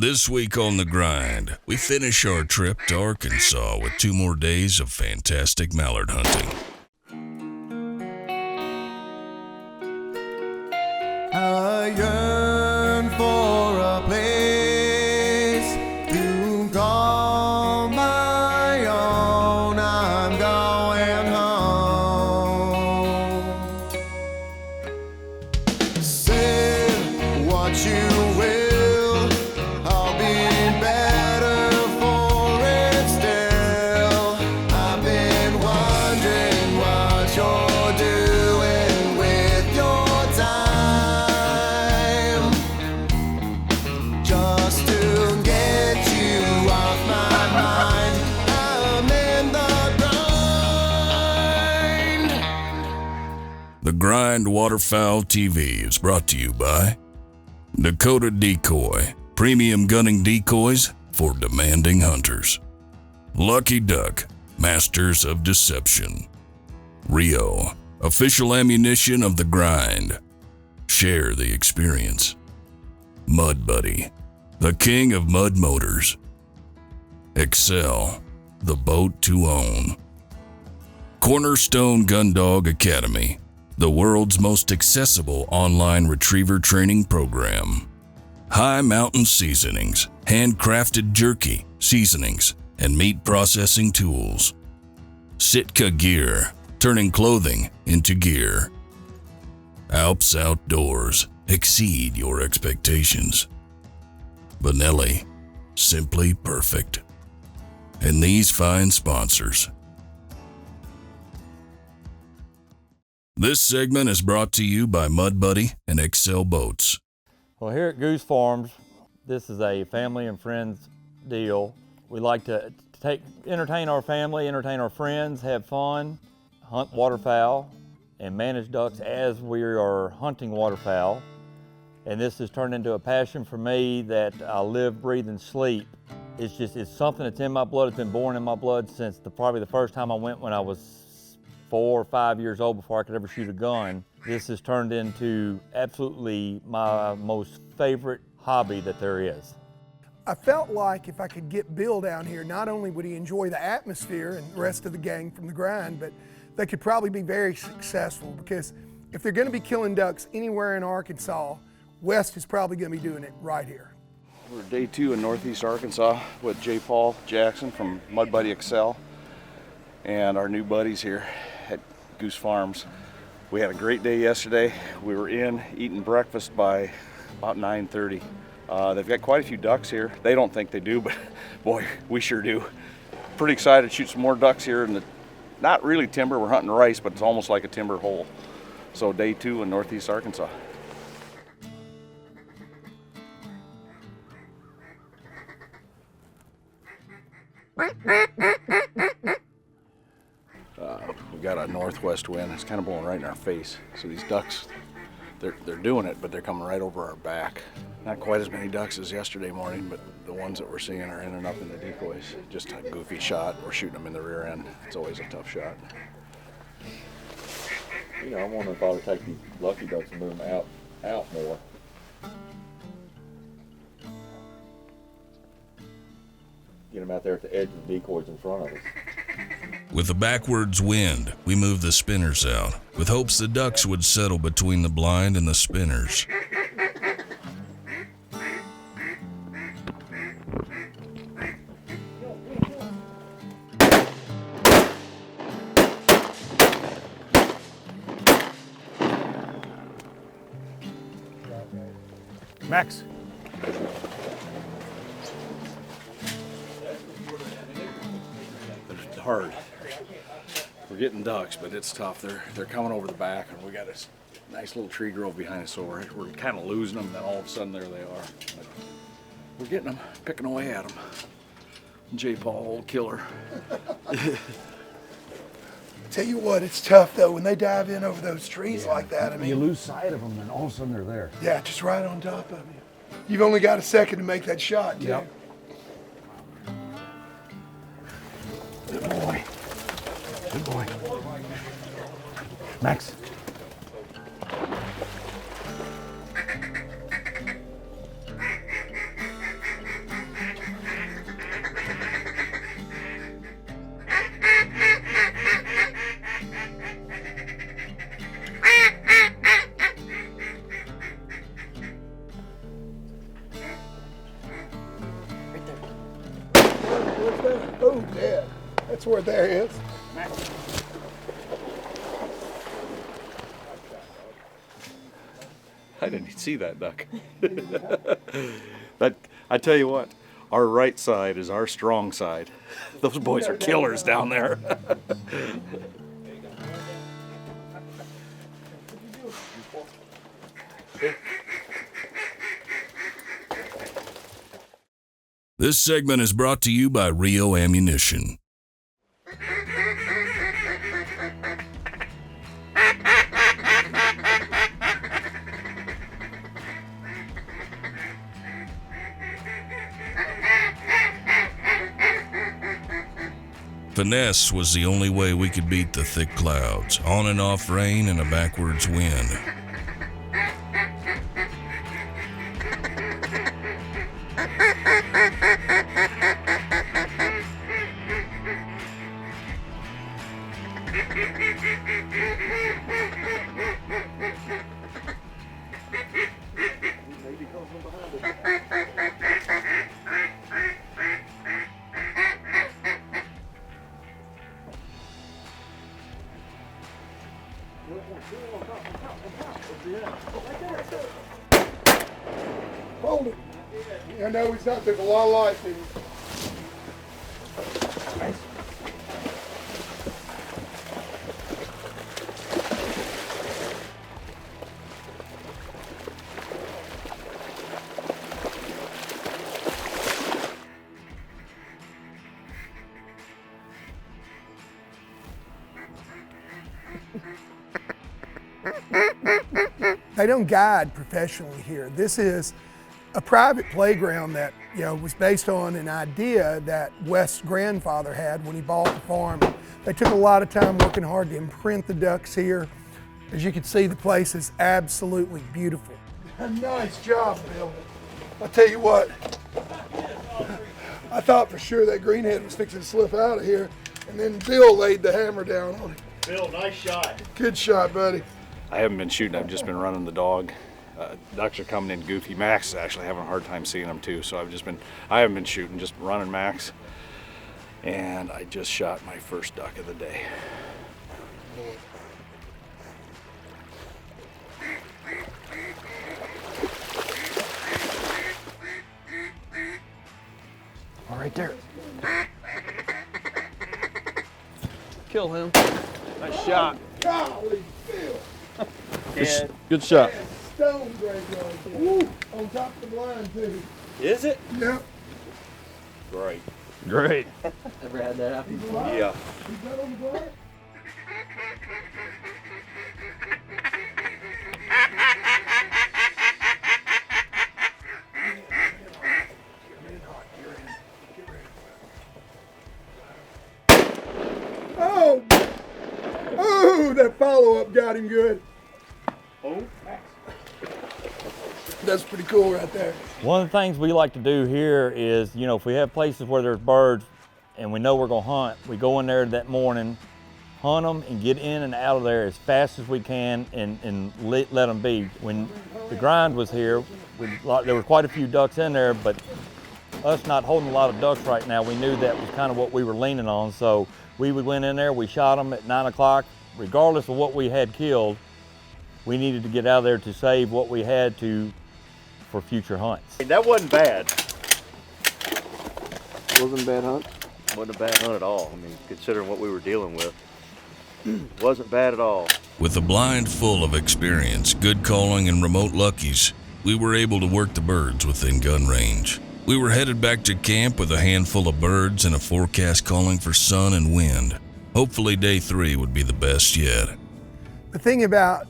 This week on The Grind, we finish our trip to Arkansas with 2 more days of fantastic mallard hunting. I yearn for a place to call my own. I'm going home. Say what you will, I'll be better for it still. I've been wondering what you're doing with your time, just to get you off my mind. I'm in the grind. The Grind Waterfowl TV is brought to you by Dakota Decoy, premium gunning decoys for demanding hunters. Lucky Duck, masters of deception. Rio, official ammunition of The Grind. Share the experience. Mud Buddy, the king of mud motors. Excel, the boat to own. Cornerstone Gundog Academy, the world's most accessible online retriever training program. High Mountain Seasonings, handcrafted jerky, seasonings, and meat processing tools. Sitka Gear, turning clothing into gear. Alps Outdoors, exceed your expectations. Benelli, simply perfect. And these fine sponsors. This segment is brought to you by Mud Buddy and Excel Boats. Well, here at Goose Farms, this is a family and friends deal. We like to entertain our family, entertain our friends, have fun, hunt waterfowl, and manage ducks as we are hunting waterfowl. And this has turned into a passion for me that I live, breathe, and sleep. It's something that's in my blood. It's been born in my blood since probably the first time I went when I was 4 or 5 years old before I could ever shoot a gun. This has turned into absolutely my most favorite hobby that there is. I felt like if I could get Bill down here, not only would he enjoy the atmosphere and the rest of the gang from The Grind, but they could probably be very successful, because if they're gonna be killing ducks anywhere in Arkansas, West is probably gonna be doing it right here. We're day 2 in Northeast Arkansas with J. Paul Jackson from Mud Buddy Excel and our new buddies here at Goose Farms. We had a great day yesterday. We were in eating breakfast by about 9:30. They've got quite a few ducks here. They don't think they do, but boy, we sure do. Pretty excited to shoot some more ducks here in the, not really timber, we're hunting rice, but it's almost like a timber hole. So day 2 in Northeast Arkansas. We got a northwest wind. It's kind of blowing right in our face. So these ducks, they're doing it, but they're coming right over our back. Not quite as many ducks as yesterday morning, but the ones that we're seeing are ending up in the decoys. Just a goofy shot. We're shooting them in the rear end. It's always a tough shot. You know, I wonder if I would take these lucky ducks and move them out more. Get them out there at the edge of the decoys in front of us. With a backwards wind, we moved the spinners out, with hopes the ducks would settle between the blind and the spinners. Max. It's hard. We're getting ducks, but it's tough. They're coming over the back, and we got this nice little tree grove behind us, so we're kind of losing them. Then all of a sudden, there they are. But we're getting them, picking away at them. J. Paul, old killer. Tell you what, it's tough though when they dive in over those trees like that. I mean, You lose sight of them, and all of a sudden they're there. yeah, just right on top of you. You've only got a second to make that shot, too. Yep. Good boy. Good boy. Max. Oh, yeah. That's where there is. I didn't see that duck. But I tell you what, our right side is our strong side. Those boys are killers down there. This segment is brought to you by Rio Ammunition. Finesse was the only way we could beat the thick clouds, on and off rain, and a backwards wind. Hold it. I know he's not, there's a lot of life in him. They don't guide professionally here. This is a private playground that, you know, was based on an idea that Wes's grandfather had when he bought the farm. They took a lot of time working hard to imprint the ducks here. As you can see, the place is absolutely beautiful. Nice job, Bill. I'll tell you what, I thought for sure that greenhead was fixing to slip out of here, and then Bill laid the hammer down on it. Bill, nice shot. Good shot, buddy. I haven't been shooting, I've just been running the dog. Ducks are coming in goofy. Max is actually having a hard time seeing them too, so I haven't been shooting, just running Max. And I just shot my first duck of the day. All right there. Kill him. Nice shot. Golly, Bill. Good shot. Stone graveyard there. Woo. On top of the blind too. Is it? Yep. Great. Great. Ever had that happen? Yeah. Is that on the blind? Oh! Oh, that follow-up got him good. Oh. That's pretty cool right there. One of the things we like to do here is, you know, if we have places where there's birds and we know we're gonna hunt, we go in there that morning, hunt them and get in and out of there as fast as we can and let them be. When the grind was here, there were quite a few ducks in there, but us not holding a lot of ducks right now, we knew that was kind of what we were leaning on. So we went in there, we shot them at 9 o'clock. Regardless of what we had killed, we needed to get out of there to save what we had to for future hunts. That wasn't bad. Wasn't a bad hunt? Wasn't a bad hunt at all. I mean, considering what we were dealing with. Wasn't bad at all. With a blind full of experience, good calling, and remote luckies, we were able to work the birds within gun range. We were headed back to camp with a handful of birds and a forecast calling for sun and wind. Hopefully day 3 would be the best yet. The thing about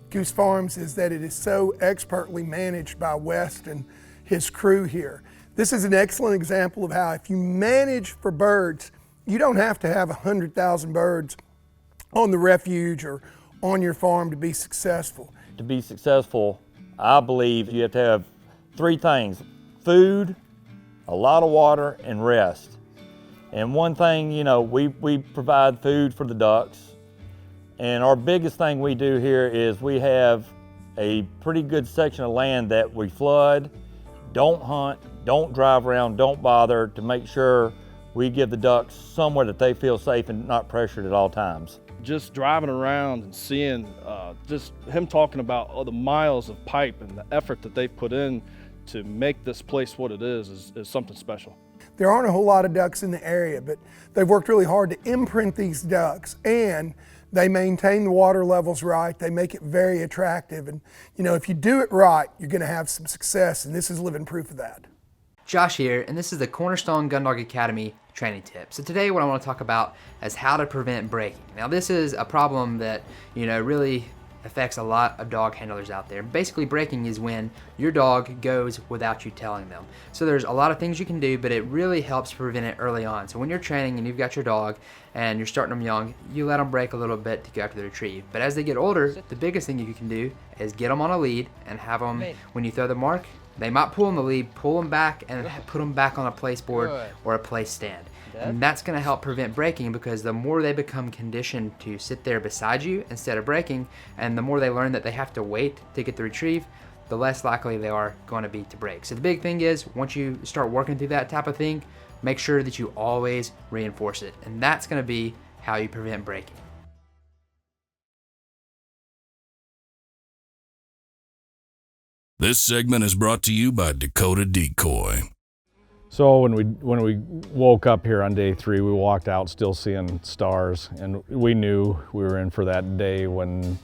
Goose Farms is that it is so expertly managed by West and his crew here. This is an excellent example of how if you manage for birds, you don't have to have 100,000 birds on the refuge or on your farm to be successful. To be successful, I believe you have to have 3 things: food, a lot of water, and rest. And one thing, you know, we provide food for the ducks. And our biggest thing we do here is we have a pretty good section of land that we flood, don't hunt, don't drive around, don't bother, to make sure we give the ducks somewhere that they feel safe and not pressured at all times. Just driving around and seeing, just him talking about all the miles of pipe and the effort that they put in to make this place what it is something special. There aren't a whole lot of ducks in the area, but they've worked really hard to imprint these ducks, and they maintain the water levels right. They make it very attractive. And you know, if you do it right, you're gonna have some success, and this is living proof of that. Josh here, and this is the Cornerstone GUNDOG Academy training tip. So today what I want to talk about is how to prevent breaking. Now this is a problem that, you know, really affects a lot of dog handlers out there. Basically, breaking is when your dog goes without you telling them. So there's a lot of things you can do, but it really helps prevent it early on. So when you're training and you've got your dog and you're starting them young, you let them break a little bit to go after the retrieve. But as they get older, the biggest thing you can do is get them on a lead and have them, when you throw the mark, they might pull on the lead, pull them back, and put them back on a place board or a place stand. And that's going to help prevent breaking, because the more they become conditioned to sit there beside you instead of breaking, and the more they learn that they have to wait to get the retrieve, the less likely they are going to be to break. So the big thing is, once you start working through that type of thing, make sure that you always reinforce it. And that's going to be how you prevent breaking. This segment is brought to you by Dakota Decoy. So when we woke up here on day 3, we walked out still seeing stars, and we knew we were in for that day when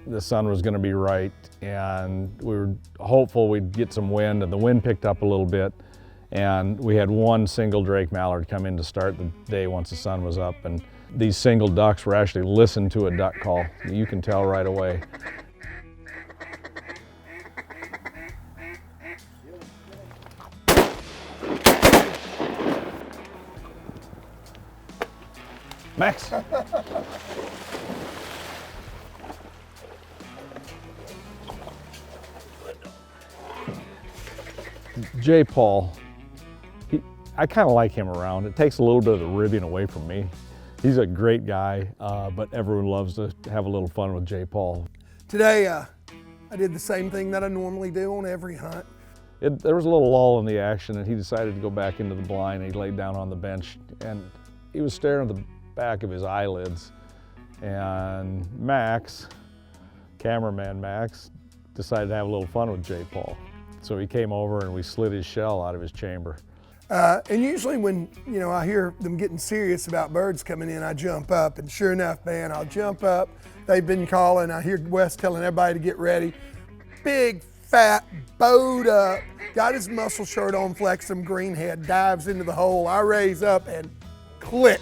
the sun was going to be right, and we were hopeful we'd get some wind, and the wind picked up a little bit, and we had one single drake mallard come in to start the day once the sun was up, and these single ducks were actually listening to a duck call. You can tell right away. Max. J. Paul, I kind of like him around. It takes a little bit of the ribbing away from me. He's a great guy, but everyone loves to have a little fun with J. Paul. Today, I did the same thing that I normally do on every hunt. There was a little lull in the action, and he decided to go back into the blind. He laid down on the bench, and he was staring at the back of his eyelids, and Max, cameraman Max, decided to have a little fun with J. Paul. So he came over and we slid his shell out of his chamber. And usually when, you know, I hear them getting serious about birds coming in, I jump up, and sure enough, man, I'll jump up. They've been calling. I hear Wes telling everybody to get ready. Big, fat, bowed up, got his muscle shirt on, flex some green head, dives into the hole. I raise up and click.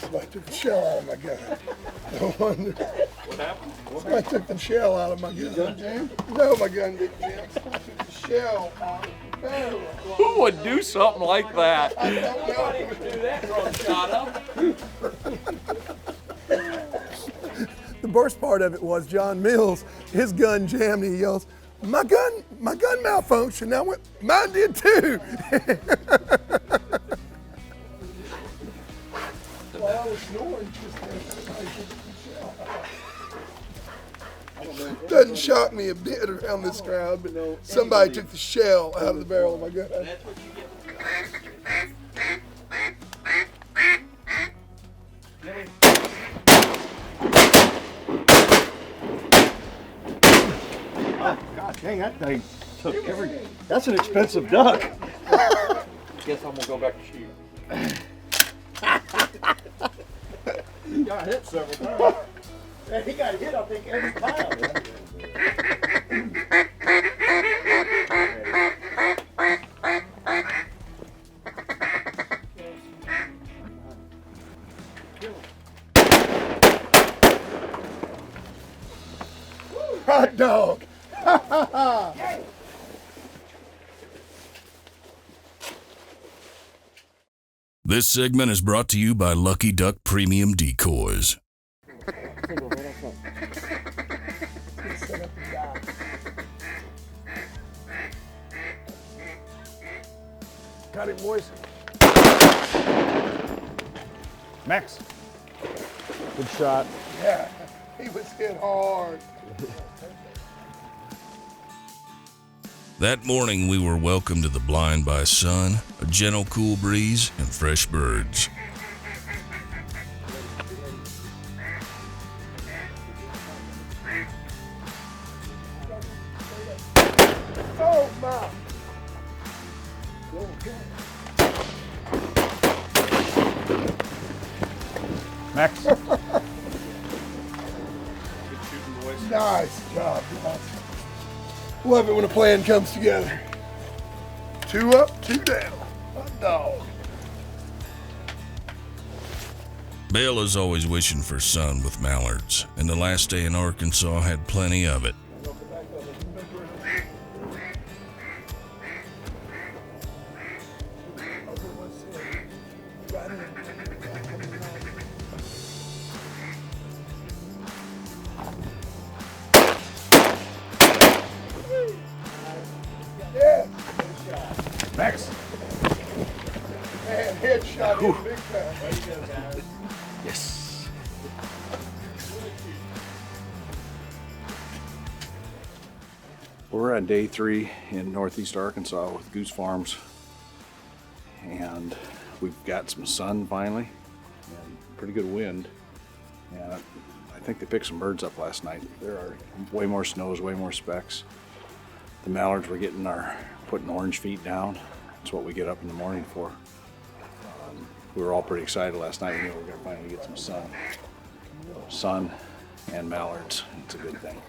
Somebody took the shell out of my gun. No wonder. What happened? Somebody took the shell out of my gun. Your gun jammed? No, my gun didn't jam. Somebody took the shell out of the barrel. Who would do something like that? I don't know. Nobody would do that from shot up. The worst part of it was John Mills, his gun jammed, and he yells, my gun malfunctioned. I went, mine did too. While I was snoring, doesn't shock me a bit around this crowd, but somebody took the shell out of the barrel of my gun. God dang, that thing took everything. That's an expensive duck. Guess I'm gonna go back to shooting. He got hit several times. Yeah, he got hit, I think, every time. Hot dog. This segment is brought to you by Lucky Duck Premium Decoys. Got it, boys. Max. Good shot. Yeah. He was hit hard. That morning, we were welcomed to the blind by sun, a gentle, cool breeze, and fresh birds. Oh, my. Max. Nice job, guys. Love it when a plan comes together. 2 up, 2 down. Hot dog. Bill is always wishing for sun with mallards, and the last day in Arkansas had plenty of it. Yeah. Max. Man, headshot him big time. Yes. We're on day 3 in northeast Arkansas with Goose Farms, and we've got some sun finally and pretty good wind, and I think they picked some birds up last night. There are way more snows, way more specks. The mallards were putting orange feet down. That's what we get up in the morning for. We were all pretty excited last night. We knew we were going to finally get some sun. Sun and mallards. It's a good thing.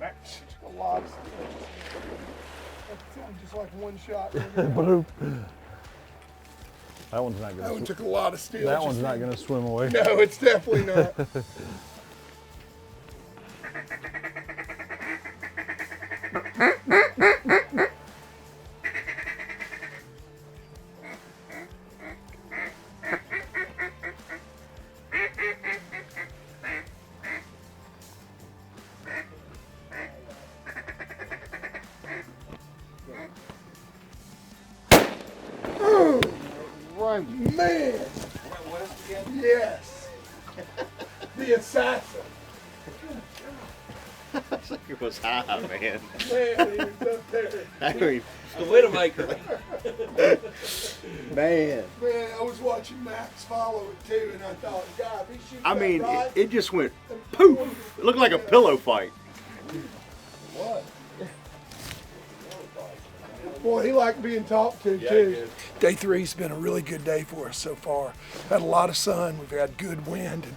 Max took a lot of steals. That's just like one shot. Bloop. That one's not That gonna. one took a lot of steals. That one's not gonna swim away. No, it's definitely not. Man! Yes! The assassin! It was high, man. Man, he was up there. I mean, The Widowmaker. man. Man, I was watching Max follow it too, and I thought, God, if he shoots I that mean, right, it just went poof. It looked like a pillow fight. What? Boy, he liked being talked to too. Day 3's been a really good day for us so far. Had a lot of sun, we've had good wind, and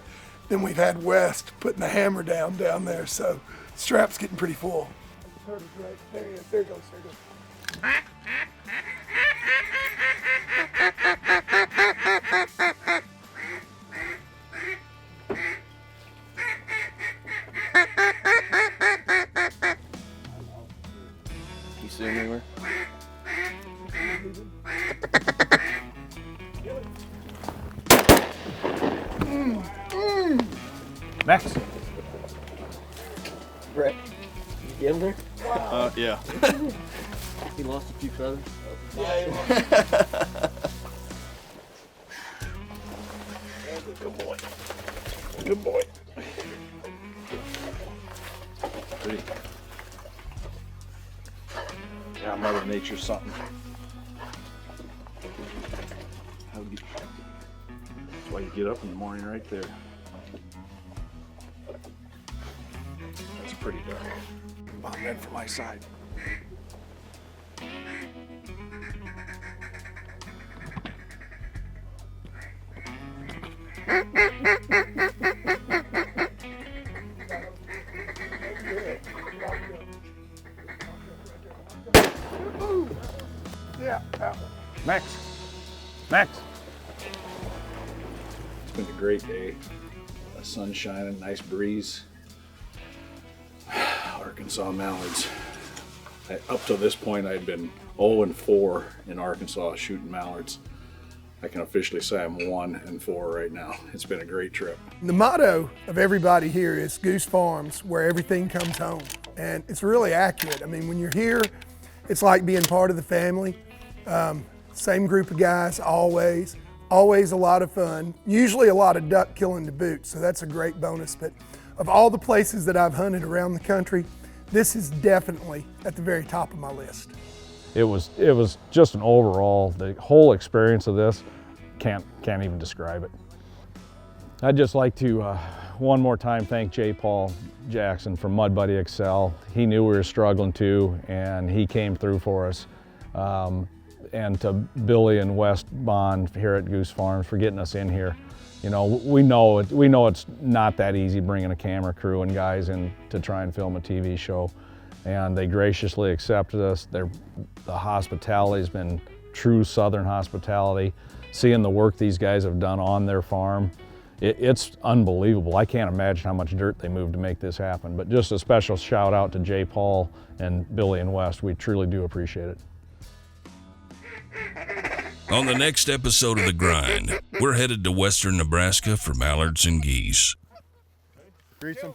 then we've had West putting the hammer down there, so strap's getting pretty full. There he is, there he goes, there he goes. You see him anywhere? Max. Brett, you get him there? Yeah. He lost a few feathers. Good boy. Good boy. Pretty. Yeah, Mother Nature's something. That's why you get up in the morning right there. That's pretty dark. Come on, then for my side. Yeah, that one. Max. Max. It's been a great day. The sun's shining, nice breeze. Arkansas mallards. Up to this point, I'd been 0-4 in Arkansas shooting mallards. I can officially say I'm 1-4 right now. It's been a great trip. The motto of everybody here is Goose Farms, where everything comes home. And it's really accurate. I mean, when you're here, it's like being part of the family. Same group of guys always a lot of fun. Usually a lot of duck killing to boot, so that's a great bonus. But of all the places that I've hunted around the country, this is definitely at the very top of my list. It was just an overall, the whole experience of this, can't even describe it. I'd just like to one more time thank J. Paul Jackson from Mud Buddy Excel. He knew we were struggling too, and he came through for us. And to Billy and Wes Bond here at Goose Farms for getting us in here. You know, we know it's not that easy bringing a camera crew and guys in to try and film a TV show, and they graciously accepted us. The hospitality's been true Southern hospitality. Seeing the work these guys have done on their farm, it's unbelievable. I can't imagine how much dirt they moved to make this happen. But just a special shout out to J. Paul and Billy and Wes. We truly do appreciate it. On the next episode of The Grind, we're headed to western Nebraska for mallards and geese. Grease 'em.